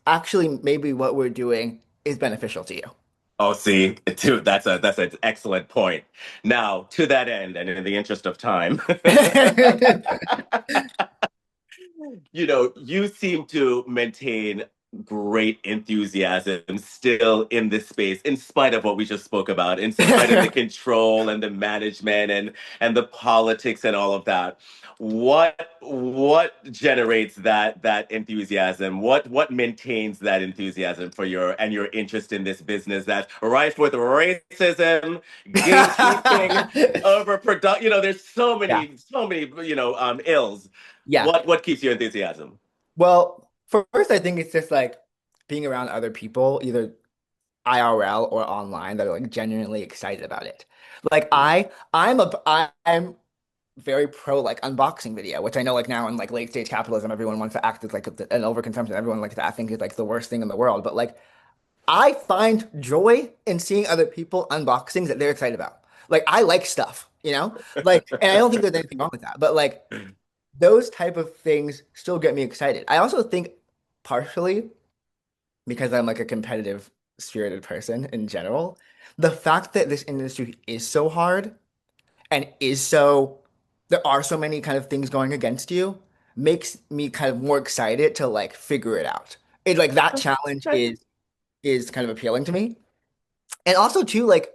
actually maybe what we're doing is beneficial to you. Oh, see, dude, that's an excellent point. Now, to that end, and in the interest of time, you seem to maintain great enthusiasm still in this space, in spite of what we just spoke about, in spite of the control and the management and the politics and all of that. What generates that enthusiasm? What maintains that enthusiasm for your interest in this business that's rife with racism, gatekeeping, overproduction? There's Yeah. so many, ills. Yeah. What keeps your enthusiasm? Well, first, I think it's just like being around other people, either IRL or online, that are like genuinely excited about it. Like I'm very pro like unboxing video, which I know like now in like late stage capitalism, everyone wants to act as like an overconsumption. Everyone like that think is like the worst thing in the world. But like I find joy in seeing other people unboxings that they're excited about. Like I like stuff, you know? Like, and I don't think there's anything wrong with that. But like those type of things still get me excited. I also think partially because I'm like a competitive spirited person in general, the fact that this industry is so hard and is so there are so many kind of things going against you makes me kind of more excited to like figure it out. It like that challenge Okay. is kind of appealing to me. And also too like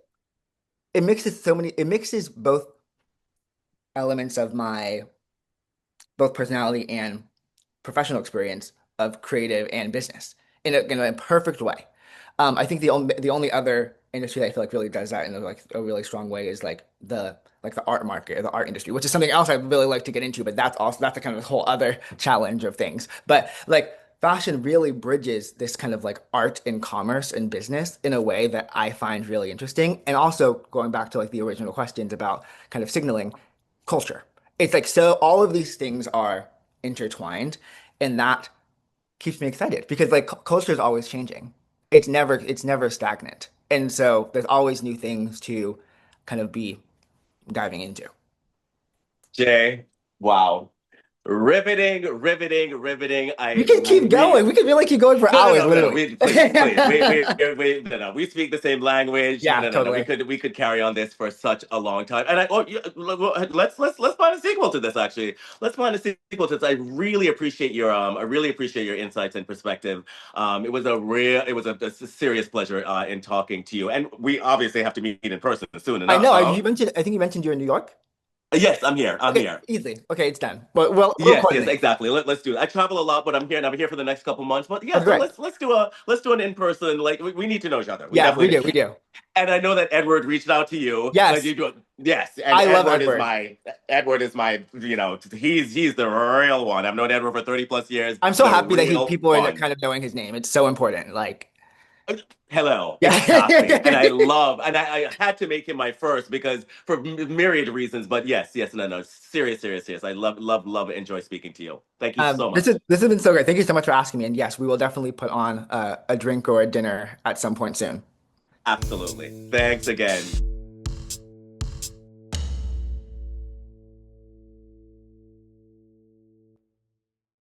it mixes both elements of my both personality and professional experience of creative and business in a perfect way. I think the only other industry that I feel like really does that in like a really strong way is like the art market or the art industry, which is something else I'd really like to get into, but that's a kind of whole other challenge of things. But like fashion really bridges this kind of like art and commerce and business in a way that I find really interesting. And also going back to like the original questions about kind of signaling culture. It's like so all of these things are intertwined, and that keeps me excited because like culture is always changing. It's never stagnant. And so there's always new things to kind of be diving into. Jay, wow. Riveting, riveting, riveting. We can keep going. We can really keep going for No, no, hours, no, no, no. literally. Please. No, no. We speak the same language. No, Yeah, no, no, no. totally. We could carry on this for such a long time. And let's find a sequel to this. Actually, let's find a sequel to this. I really appreciate your insights and perspective. It was a serious pleasure in talking to you. And we obviously have to meet in person soon I enough, know. huh? I think you mentioned you're in New York. Yes, I'm here. I'm Okay, here. easily. Okay, it's done. But we'll Yes, yes, coordinate. exactly. Let's do it. I travel a lot, but I'm here and I'm here for the next couple months. But yeah, Okay, so great. let's do an in person. Like we need to know each other. We Yeah, we definitely do. do. We do. And I know that Edward reached out to you. Yes, Yes, and I love Edward. Edward is my he's the real one. I've known Edward for 30 plus years. I'm so The happy that real people are one. kind of knowing his name. It's so important. Like, Hello, exactly. And yeah. I had to make him my first because for myriad reasons. But yes, no, no, serious. I love, enjoy speaking to you. Thank you so much. This has been so great. Thank you so much for asking me. And yes, we will definitely put on a drink or a dinner at some point soon. Absolutely. Thanks again.